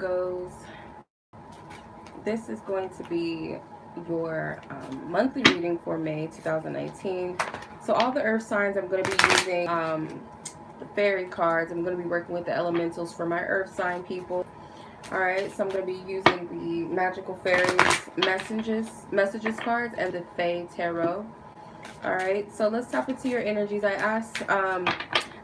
Virgos. This is going to be your monthly reading for May 2019. So all the earth signs, I'm going to be using the fairy cards. I'm going to be working with the elementals for my earth sign people. Alright, so I'm going to be using the Magical Fairies messages cards and the Fae Tarot. Alright, so let's tap into your energies. I ask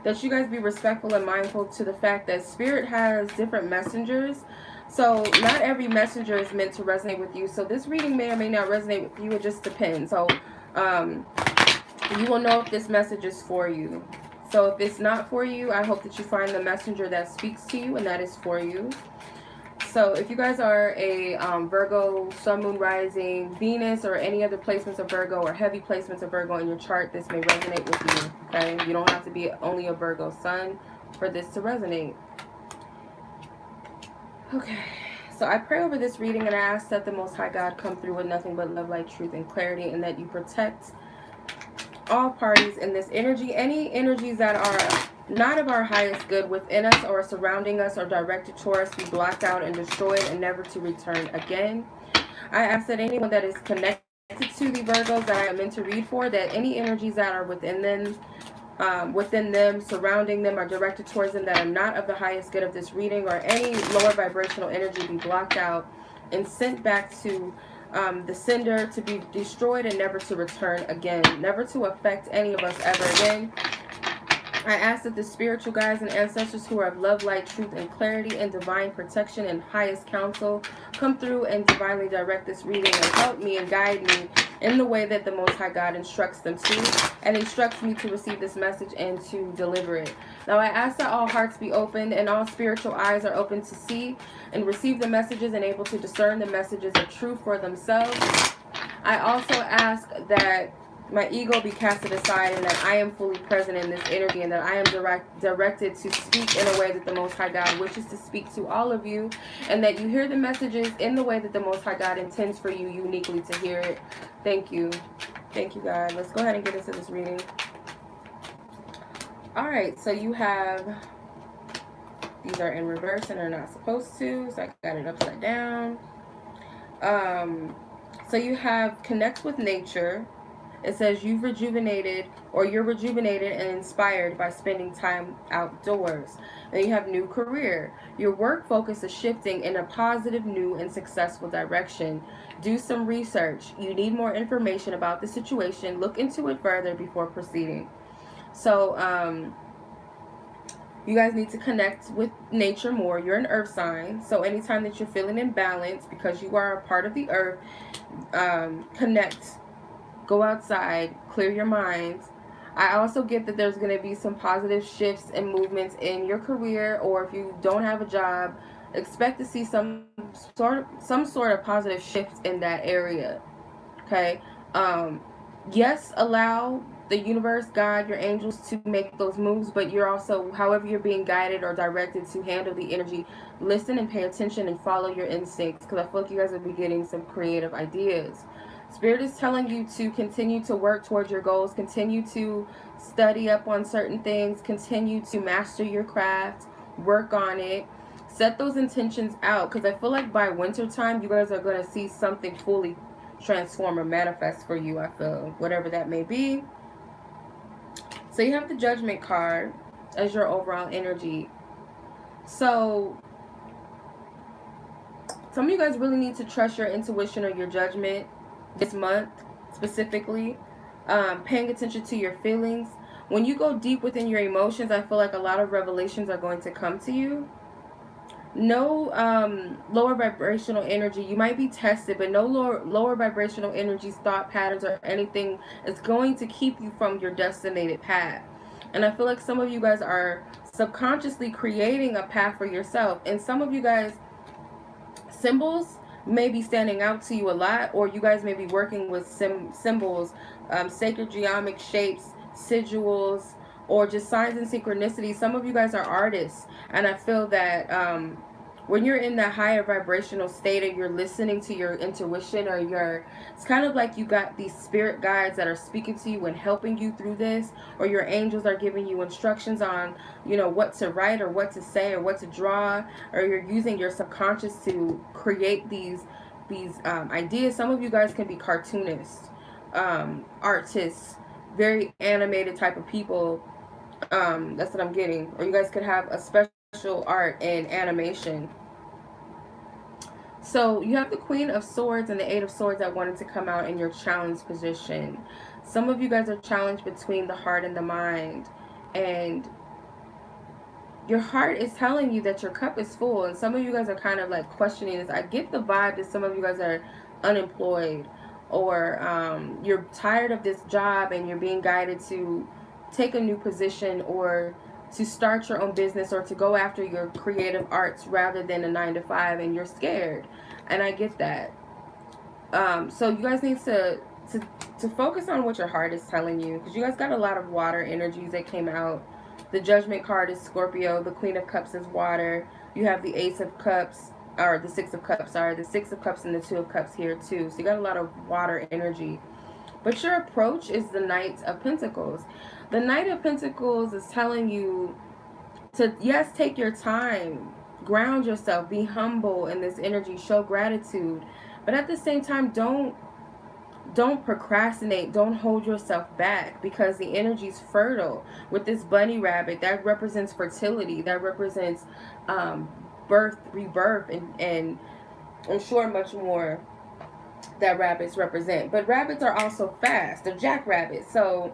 that you guys be respectful and mindful to the fact that Spirit has different messengers. So not every messenger is meant to resonate with you. So this reading may or may not resonate with you. It just depends. So you will know if this message is for you. So if it's not for you, I hope that you find the messenger that speaks to you and that is for you. So if you guys are a Virgo, Sun, Moon, Rising, Venus, or any other placements of Virgo or heavy placements of Virgo in your chart, this may resonate with you, okay? You don't have to be only a Virgo Sun for this to resonate. Okay, so I pray over this reading and I ask that the Most High God come through with nothing but love, light, truth, and clarity, and that you protect all parties in this energy. Any energies that are not of our highest good within us or surrounding us or directed toward us be blocked out and destroyed and never to return again. I ask that anyone that is connected to the Virgos that I am meant to read for, that any energies that are within them, surrounding them, or directed towards them that are not of the highest good of this reading, or any lower vibrational energy be blocked out and sent back to the sender to be destroyed and never to return again, never to affect any of us ever again. I ask that the spiritual guides and ancestors who are of love, light, truth, and clarity, and divine protection and highest counsel come through and divinely direct this reading and help me and guide me in the way that the Most High God instructs them to, and instructs me to receive this message and to deliver it. Now I ask that all hearts be opened and all spiritual eyes are open to see and receive the messages and able to discern the messages of truth for themselves. I also ask that my ego be casted aside and that I am fully present in this energy, and that I am directed to speak in a way that the Most High God wishes to speak to all of you, and that you hear the messages in the way that the Most High God intends for you uniquely to hear it. Thank you. Thank you, God. Let's go ahead and get into this reading. Alright, so you have, these are in reverse and are not supposed to, so I got it upside down. So you have connect with nature. It says you've rejuvenated, or you're rejuvenated and inspired by spending time outdoors. Then you have new career. Your work focus is shifting in a positive, new, and successful direction. Do some research. You need more information about the situation. Look into it further before proceeding. So, you guys need to connect with nature more. You're an earth sign. So anytime that you're feeling imbalanced because you are a part of the earth, connect. Go outside, clear your minds. I also get that there's going to be some positive shifts and movements in your career, or if you don't have a job, expect to see some sort of positive shift in that area. Okay? Yes, allow the universe, God, your angels to make those moves, but you're also, however you're being guided or directed to handle the energy, listen and pay attention and follow your instincts, because I feel like you guys will be getting some creative ideas. Spirit is telling you to continue to work towards your goals, continue to study up on certain things, continue to master your craft, work on it, set those intentions out, because I feel like by winter time you guys are going to see something fully transform or manifest for you. I feel, whatever that may be. So you have the Judgment card as your overall energy. So some of you guys really need to trust your intuition or your judgment this month specifically. Paying attention to your feelings. When you go deep within your emotions, I feel like a lot of revelations are going to come to you. No lower vibrational energy. You might be tested, but no lower vibrational energies, thought patterns, or anything is going to keep you from your designated path. And I feel like some of you guys are subconsciously creating a path for yourself. And some of you guys, symbols may be standing out to you a lot, or you guys may be working with symbols, sacred geometric shapes, sigils, or just signs and synchronicities. Some of you guys are artists, and I feel that when you're in that higher vibrational state and you're listening to your intuition, or it's kind of like you got these spirit guides that are speaking to you and helping you through this, or your angels are giving you instructions on, you know, what to write or what to say or what to draw, or you're using your subconscious to create these ideas. Some of you guys can be cartoonists, artists, very animated type of people. That's what I'm getting. Or you guys could have a special art and animation. So you have the Queen of Swords and the Eight of Swords that wanted to come out in your challenge position. Some of you guys are challenged between the heart and the mind. And your heart is telling you that your cup is full. And some of you guys are kind of like questioning this. I get the vibe that some of you guys are unemployed, or you're tired of this job and you're being guided to take a new position, or to start your own business, or to go after your creative arts rather than a 9-to-5, and you're scared. And I get that. So you guys need to focus on what your heart is telling you, because you guys got a lot of water energies that came out. The Judgment card is Scorpio. The Queen of Cups is water. You have the Ace of Cups, or the Six of Cups, sorry, the Six of Cups and the Two of Cups here too. So you got a lot of water energy. But your approach is the Knight of Pentacles. The Knight of Pentacles is telling you to, yes, take your time, ground yourself, be humble in this energy, show gratitude. But at the same time, don't procrastinate, don't hold yourself back, because the energy is fertile. With this bunny rabbit, that represents fertility, that represents birth, rebirth, and I'm sure much more that rabbits represent. But rabbits are also fast. They're jackrabbits. So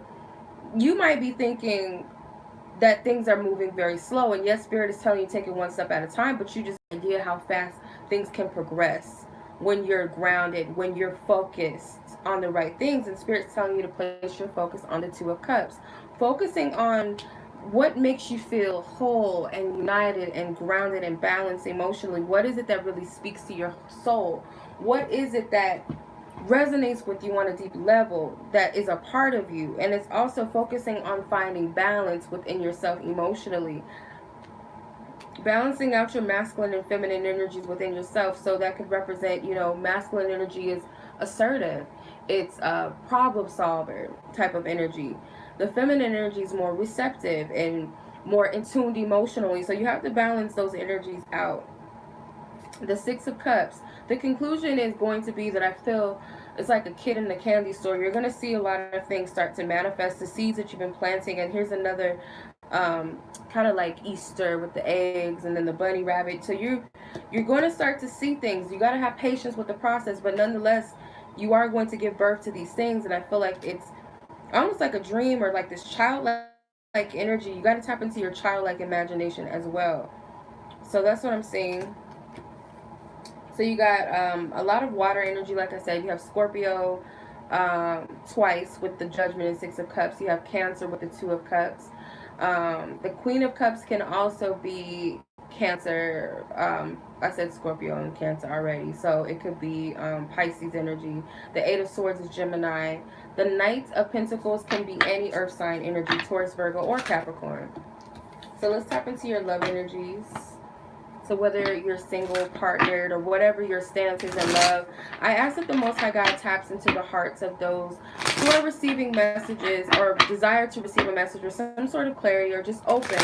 you might be thinking that things are moving very slow, and yes, Spirit is telling you take it one step at a time, but you just have no idea how fast things can progress when you're grounded, when you're focused on the right things. And Spirit's telling you to place your focus on the Two of Cups, focusing on what makes you feel whole and united and grounded and balanced emotionally. What is it that really speaks to your soul? What is it that resonates with you on a deep level, that is a part of you? And it's also focusing on finding balance within yourself emotionally, balancing out your masculine and feminine energies within yourself. So that could represent, you know, masculine energy is assertive, it's a problem solver type of energy. The feminine energy is more receptive and more in tuned emotionally. So you have to balance those energies out. The Six of Cups, the conclusion is going to be that I feel it's like a kid in a candy store. You're going to see a lot of things start to manifest, the seeds that you've been planting. And here's another kind of like Easter with the eggs and then the bunny rabbit. So you're going to start to see things. You got to have patience with the process, but nonetheless, you are going to give birth to these things. And I feel like it's almost like a dream, or like this childlike energy. You got to tap into your childlike imagination as well. So that's what I'm seeing. So you got a lot of water energy. Like I said, you have Scorpio twice with the Judgment and Six of Cups. You have Cancer with the Two of Cups. The Queen of Cups can also be Cancer. I said Scorpio and Cancer already. So it could be Pisces energy. The Eight of Swords is Gemini. The Knight of Pentacles can be any earth sign energy, Taurus, Virgo, or Capricorn. So let's tap into your love energies. So whether you're single, partnered, or whatever your stance is in love, I ask that the Most High God taps into the hearts of those who are receiving messages, or desire to receive a message, or some sort of clarity, or just open.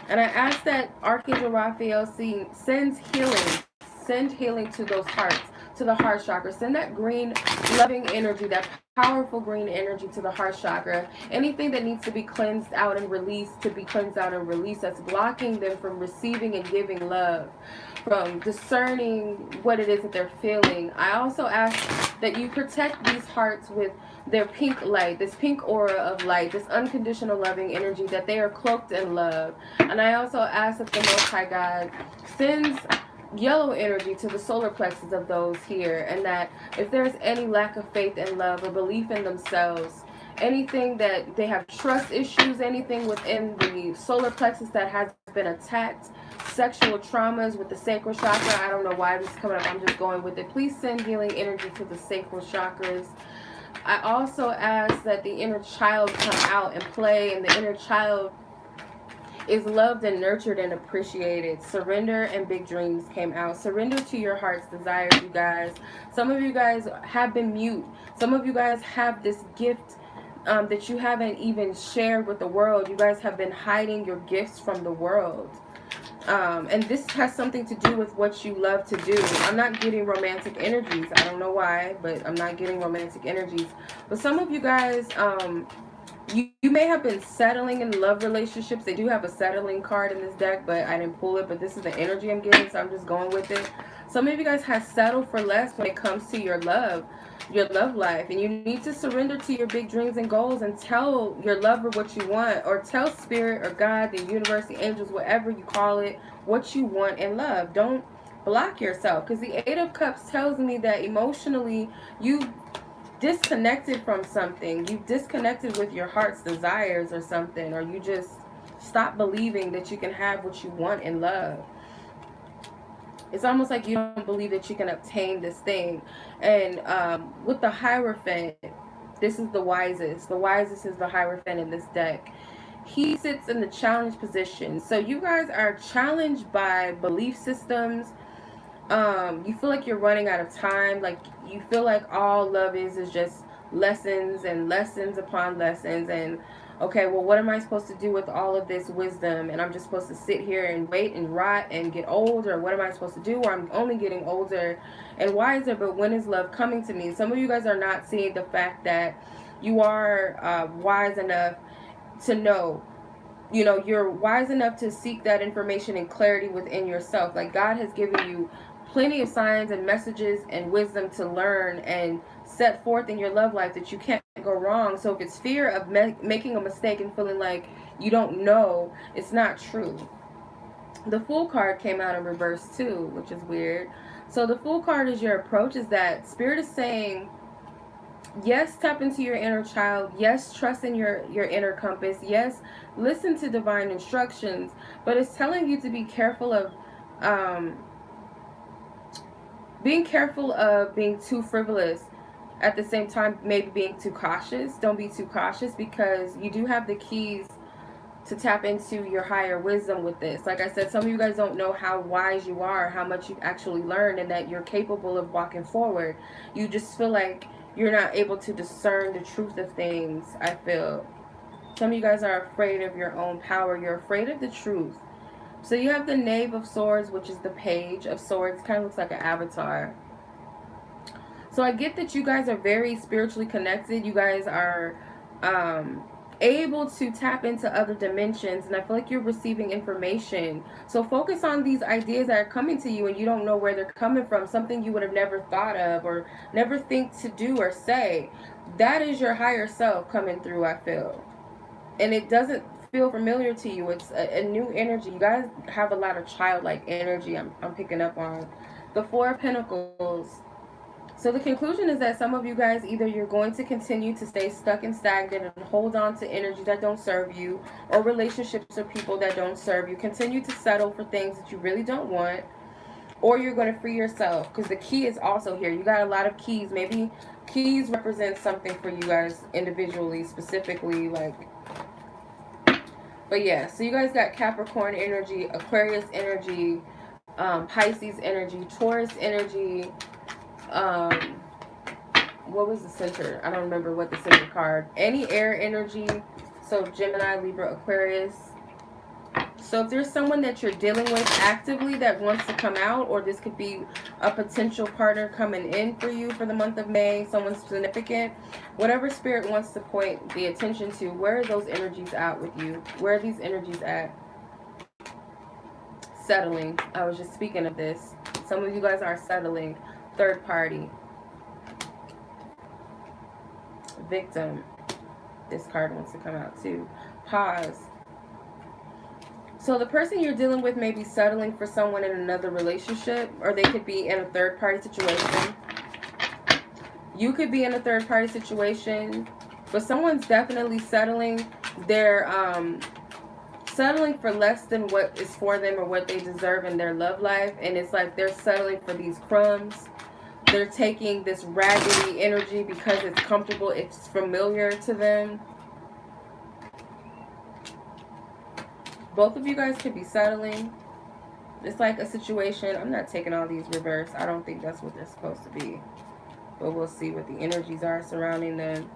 And I ask that Archangel Raphael sends healing. Send healing to those hearts, to the heart chakra. Send that green, loving energy, that powerful green energy to the heart chakra. Anything that needs to be cleansed out and released, to be cleansed out and released, that's blocking them from receiving and giving love, from discerning what it is that they're feeling. I also ask that you protect these hearts with their pink light, this pink aura of light, this unconditional loving energy, that they are cloaked in love. And I also ask that the Most High God sends yellow energy to the solar plexus of those here, and that if there's any lack of faith and love or belief in themselves, anything that they have trust issues, anything within the solar plexus that has been attacked, sexual traumas with the sacral chakra, I don't know why this is coming up, I'm just going with it. Please send healing energy to the sacral chakras. I also ask that the inner child come out and play, and the inner child is loved and nurtured and appreciated. Surrender and big dreams came out. Surrender to your heart's desires, you guys. Some of you guys have been mute. Some of you guys have this gift that you haven't even shared with the world. You guys have been hiding your gifts from the world. And this has something to do with what you love to do. I'm not getting romantic energies. I don't know why, but I'm not getting romantic energies. But some of you guys, you may have been settling in love relationships. They do have a settling card in this deck, but I didn't pull it. But this is the energy I'm getting, so I'm just going with it. Some of you guys have settled for less when it comes to your love life, and you need to surrender to your big dreams and goals and tell your lover what you want, or tell spirit or God, the universe, the angels, whatever you call it, what you want in love. Don't block yourself, because the Eight of Cups tells me that emotionally you disconnected from something. You disconnected with your heart's desires or something, or you just stop believing that you can have what you want in love. It's almost like you don't believe that you can obtain this thing. And with the Hierophant, this is the wisest. The wisest is the Hierophant in this deck. He sits in the challenge position. So you guys are challenged by belief systems. You feel like you're running out of time. Like you feel like all love is just lessons and lessons upon lessons. And okay, well, what am I supposed to do with all of this wisdom? And I'm just supposed to sit here and wait and rot and get old? Or what am I supposed to do? Or I'm only getting older and wiser, but when is love coming to me? Some of you guys are not seeing the fact that you are wise enough to know. You know, you're wise enough to seek that information and clarity within yourself. Like God has given you plenty of signs and messages and wisdom to learn and set forth in your love life that you can't go wrong. So if it's fear of making a mistake and feeling like you don't know, it's not true. The Fool card came out in reverse too, which is weird. So the Fool card is your approach, is that Spirit is saying, yes, tap into your inner child. Yes, trust in your inner compass. Yes, listen to divine instructions. But it's telling you to be careful of being too frivolous. At the same time, maybe being too cautious. Don't be too cautious, because you do have the keys to tap into your higher wisdom with this. Like I said, some of you guys don't know how wise you are, how much you've actually learned, and that you're capable of walking forward. You just feel like you're not able to discern the truth of things, I feel. Some of you guys are afraid of your own power. You're afraid of the truth. So you have the Knave of Swords, which is the Page of Swords. Kind of looks like an avatar. So I get that you guys are very spiritually connected. You guys are able to tap into other dimensions, and I feel like you're receiving information. So focus on these ideas that are coming to you and you don't know where they're coming from, something you would have never thought of or never think to do or say. That is your higher self coming through, I feel. And it doesn't feel familiar to you. It's a new energy. You guys have a lot of childlike energy I'm picking up on. The Four of Pentacles. So the conclusion is that some of you guys, either you're going to continue to stay stuck and stagnant and hold on to energy that don't serve you, or relationships or people that don't serve you. Continue to settle for things that you really don't want, or you're going to free yourself, because the key is also here. You got a lot of keys. Maybe keys represent something for you guys individually, specifically, like. But yeah, so you guys got Capricorn energy, Aquarius energy, Pisces energy, Taurus energy. What was the center? I don't remember what the center card. Any air energy. So Gemini, Libra, Aquarius. So if there's someone that you're dealing with actively that wants to come out, or this could be a potential partner coming in for you for the month of May, someone significant, whatever Spirit wants to point the attention to, where are those energies at with you? Where are these energies at? Settling. I was just speaking of this. Some of you guys are settling. Third party. Victim. This card wants to come out too. Pause. So the person you're dealing with may be settling for someone in another relationship, or they could be in a third party situation. You could be in a third party situation, but someone's definitely settling. They're settling for less than what is for them or what they deserve in their love life, and it's like they're settling for these crumbs. They're taking this raggedy energy because it's comfortable, it's familiar to them. Both of you guys could be settling. It's like a situation. I'm not taking all these reverse. I don't think that's what they're supposed to be. But we'll see what the energies are surrounding them.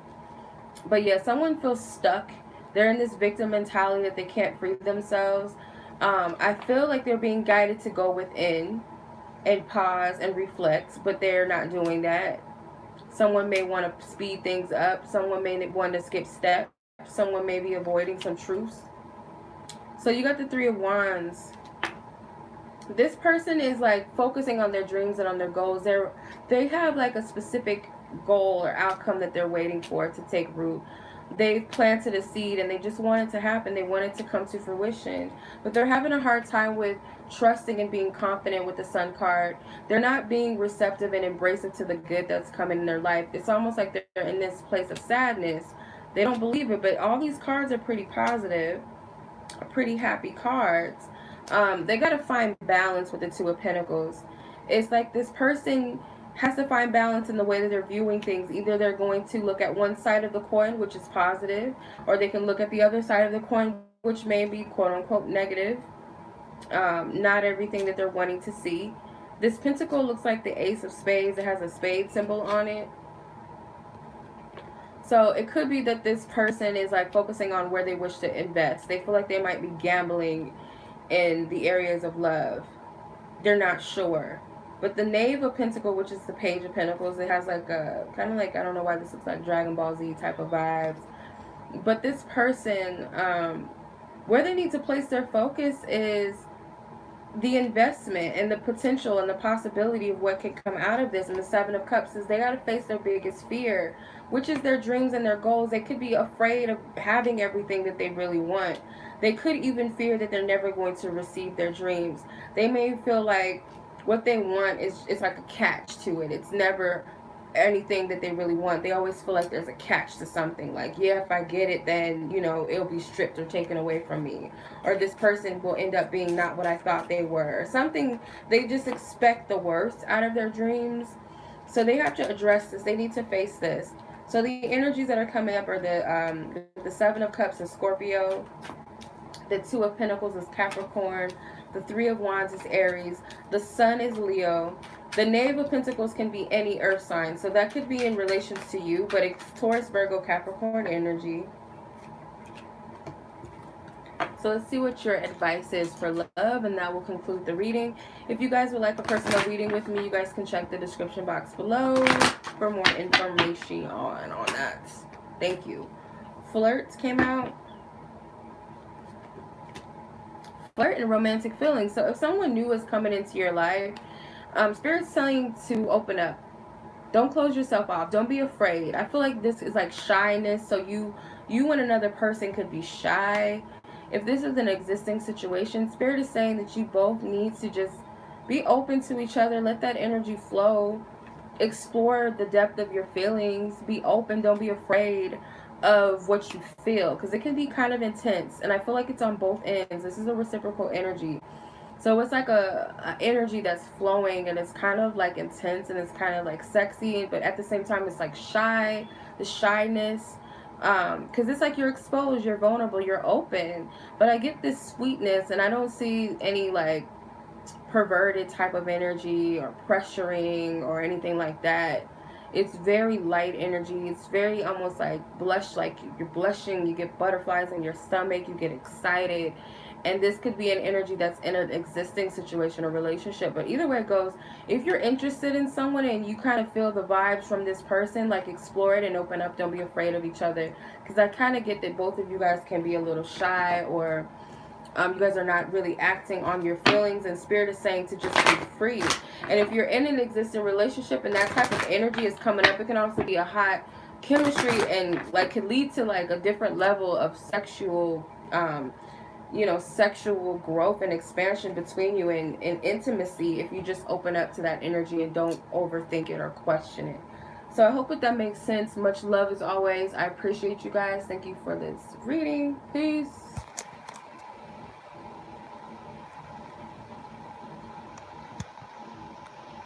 But yeah, someone feels stuck. They're in this victim mentality that they can't free themselves. I feel like they're being guided to go within and pause and reflect, but they're not doing that. Someone may want to speed things up. Someone may want to skip steps. Someone may be avoiding some truths. So you got the Three of Wands. This person is like focusing on their dreams and on their goals. They have like a specific goal or outcome that they're waiting for to take root. They've planted a seed and they just want it to happen. They want it to come to fruition. But they're having a hard time with trusting and being confident with the Sun card. They're not being receptive and embracive to the good that's coming in their life. It's almost like they're in this place of sadness. They don't believe it, but all these cards are pretty positive, pretty happy cards. They got to find balance with the Two of Pentacles. It's like this person has to find balance in the way that they're viewing things. Either they're going to look at one side of the coin, which is positive, or they can look at the other side of the coin, which may be quote-unquote negative. Not everything that they're wanting to see. This pentacle looks like the Ace of Spades. It has a spade symbol on it. So it could be that this person is like focusing on where they wish to invest. They feel like they might be gambling in the areas of love. They're not sure. But the Knave of Pentacles, which is the Page of Pentacles, it has like a kind of like, I don't know why this looks like Dragon Ball Z type of vibes. But this person, where they need to place their focus is the investment and the potential and the possibility of what can come out of this. And the Seven of Cups is they got to face their biggest fear, which is their dreams and their goals. They could be afraid of having everything that they really want. They could even fear that they're never going to receive their dreams. They may feel like what they want is it's like a catch to it. It's never anything that they really want. They always feel like there's a catch to something. Like, yeah, if I get it, then, you know, it'll be stripped or taken away from me. Or this person will end up being not what I thought they were. Or something, they just expect the worst out of their dreams. So they have to address this. They need to face this. So the energies that are coming up are the Seven of Cups is Scorpio. The Two of Pentacles is Capricorn. The Three of Wands is Aries. The Sun is Leo. The Knave of Pentacles can be any earth sign. So that could be in relations to you, but it's Taurus, Virgo, Capricorn energy. So let's see what your advice is for love, and that will conclude the reading. If you guys would like a personal reading with me, you guys can check the description box below for more information on that. Thank you. Flirts came out. Flirt and romantic feelings. So if someone new is coming into your life, Spirit's telling you to open up. Don't close yourself off. Don't be afraid. I feel like this is like shyness. So you and another person could be shy. If this is an existing situation, Spirit is saying that you both need to just be open to each other. Let that energy flow. Explore the depth of your feelings. Be open. Don't be afraid of what you feel, because it can be kind of intense, and I feel like it's on both ends. This is a reciprocal energy. So it's like a energy that's flowing, and it's kind of like intense, and it's kind of like sexy, but at the same time it's like shy, the shyness, because it's like you're exposed, you're vulnerable, you're open. But I get this sweetness, and I don't see any like perverted type of energy or pressuring or anything like that. It's very light energy. It's very almost like blush, like you're blushing, you get butterflies in your stomach, you get excited. And this could be an energy that's in an existing situation or relationship. But either way it goes, if you're interested in someone and you kind of feel the vibes from this person, like explore it and open up. Don't be afraid of each other. Because I kind of get that both of you guys can be a little shy, or you guys are not really acting on your feelings, and Spirit is saying to just be free. And if you're in an existing relationship and that type of energy is coming up, it can also be a hot chemistry and like could lead to like a different level of sexual, sexual growth and expansion between you, and intimacy, if you just open up to that energy and don't overthink it or question it. So I hope that makes sense. Much love as always. I appreciate you guys. Thank you for this reading. Peace.